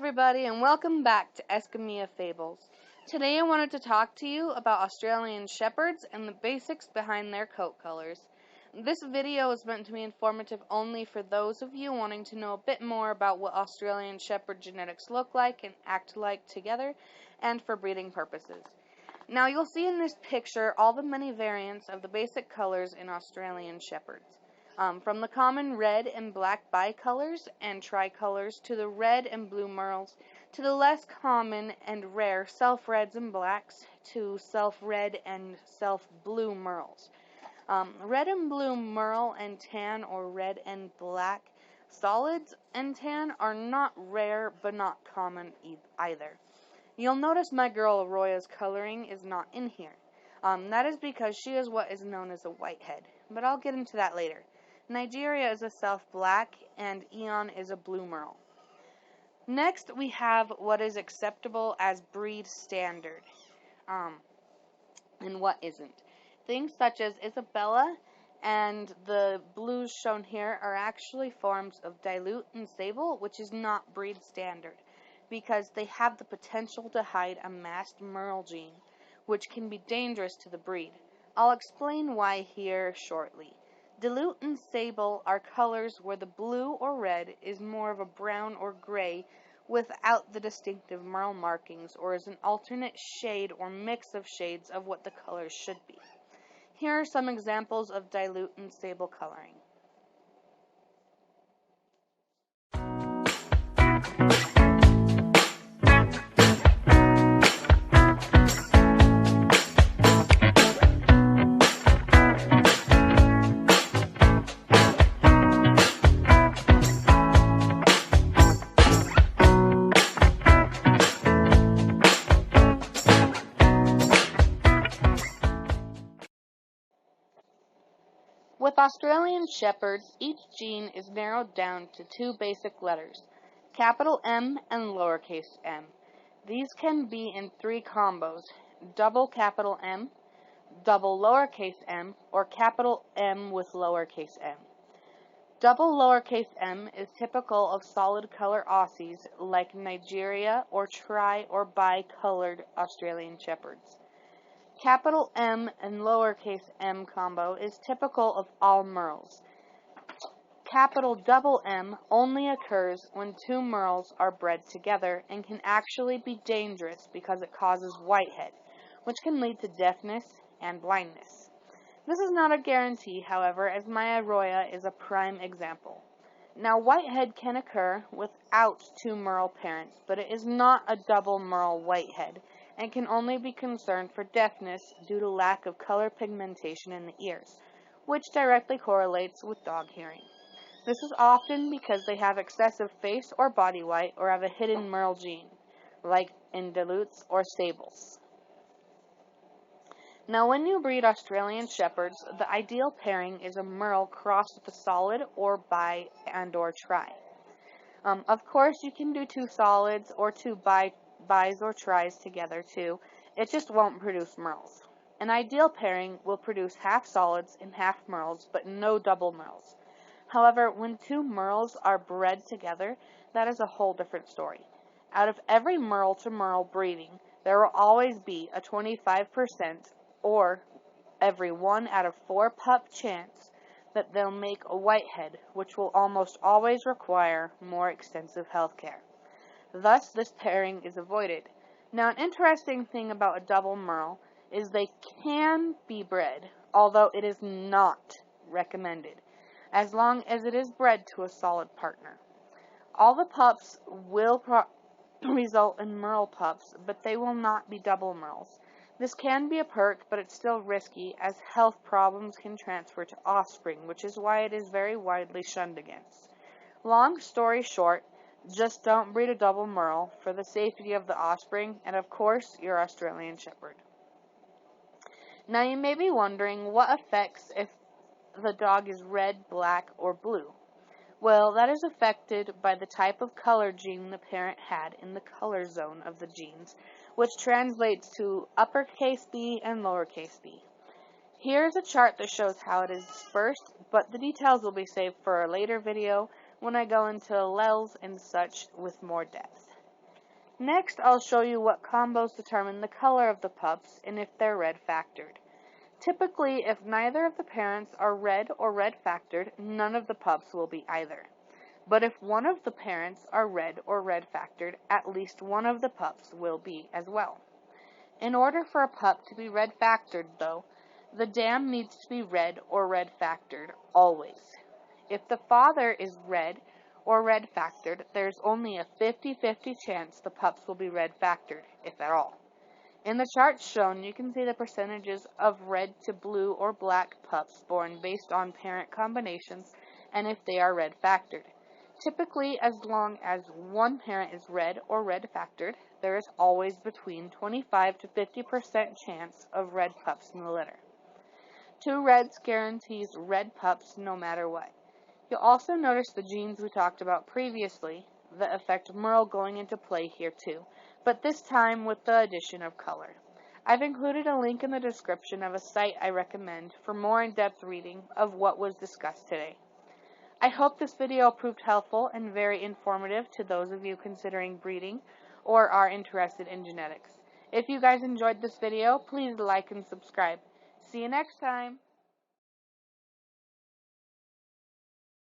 everybody, and welcome back to Escamilla Fables. Today I wanted to talk to you about Australian Shepherds and the basics behind their coat colors. This video is meant to be informative only for those of you wanting to know a bit more about what Australian Shepherd genetics look like and act like together, and for breeding purposes. Now you'll see in this picture all the many variants of the basic colors in Australian Shepherds. From the common red and black bicolors and tricolors to the red and blue merles, to the less common and rare self-reds and blacks, to self-red and self-blue merles. Red and blue merle and tan or red and black solids and tan are not rare but not common either. You'll notice my girl Aurora's coloring is not in here. That is because she is what is known as a whitehead, but I'll get into that later. Nigeria is a self-black, and Eon is a blue merle. Next, we have what is acceptable as breed standard, and what isn't. Things such as Isabella and the blues shown here are actually forms of dilute and sable, which is not breed standard, because they have the potential to hide a masked merle gene, which can be dangerous to the breed. I'll explain why here shortly. Dilute and sable are colors where the blue or red is more of a brown or gray without the distinctive merle markings, or is an alternate shade or mix of shades of what the colors should be. Here are some examples of dilute and sable coloring. With Australian Shepherds, each gene is narrowed down to two basic letters, capital M and lowercase m. These can be in three combos, double capital M, double lowercase m, or capital M with lowercase m. Double lowercase m is typical of solid color Aussies like Nigeria or tri or bi-colored Australian Shepherds. Capital M and lowercase m combo is typical of all merles. Capital double M only occurs when two merles are bred together and can actually be dangerous because it causes whitehead, which can lead to deafness and blindness. This is not a guarantee, however, as my Arroya is a prime example. Now, whitehead can occur without two merle parents, but it is not a double merle whitehead, and can only be concerned for deafness due to lack of color pigmentation in the ears, which directly correlates with dog hearing. This is often because they have excessive face or body white or have a hidden merle gene, like in dilutes or sables. Now, when you breed Australian Shepherds, the ideal pairing is a merle crossed with a solid or bi and or tri. Of course, you can do two solids or two bis or tris together too. It just won't produce merles. An ideal pairing will produce half solids and half merles, but no double merles. However, when two merles are bred together, that is a whole different story. Out of every merle to merle breeding, there will always be a 25% or every 1 out of 4 pup chance that they'll make a whitehead, which will almost always require more extensive health care. Thus, this pairing is avoided. Now, an interesting thing about a double merle is they can be bred, although it is not recommended, as long as it is bred to a solid partner. All the pups will result in merle pups, but they will not be double merles. This can be a perk, but it's still risky, as health problems can transfer to offspring, which is why it is very widely shunned against. Long story short, just don't breed a double merle for the safety of the offspring and, of course, your Australian Shepherd. Now, you may be wondering what affects if the dog is red, black, or blue. Well, that is affected by the type of color gene the parent had in the color zone of the genes, which translates to uppercase B and lowercase b. Here is a chart that shows how it is dispersed, but the details will be saved for a later video when I go into alleles and such with more depth. Next, I'll show you what combos determine the color of the pups and if they're red factored. Typically, if neither of the parents are red or red factored, none of the pups will be either. But if one of the parents are red or red factored, at least one of the pups will be as well. In order for a pup to be red factored, though, the dam needs to be red or red factored always. If the father is red or red factored, there's only a 50-50 chance the pups will be red factored, if at all. In the chart shown, you can see the percentages of red to blue or black pups born based on parent combinations and if they are red factored. Typically, as long as one parent is red or red factored, there is always between 25 to 50% chance of red pups in the litter. 2 reds guarantees red pups no matter what. You'll also notice the genes we talked about previously that affect Merle going into play here too, but this time with the addition of color. I've included a link in the description of a site I recommend for more in-depth reading of what was discussed today. I hope this video proved helpful and very informative to those of you considering breeding or are interested in genetics. If you guys enjoyed this video, please like and subscribe. See you next time!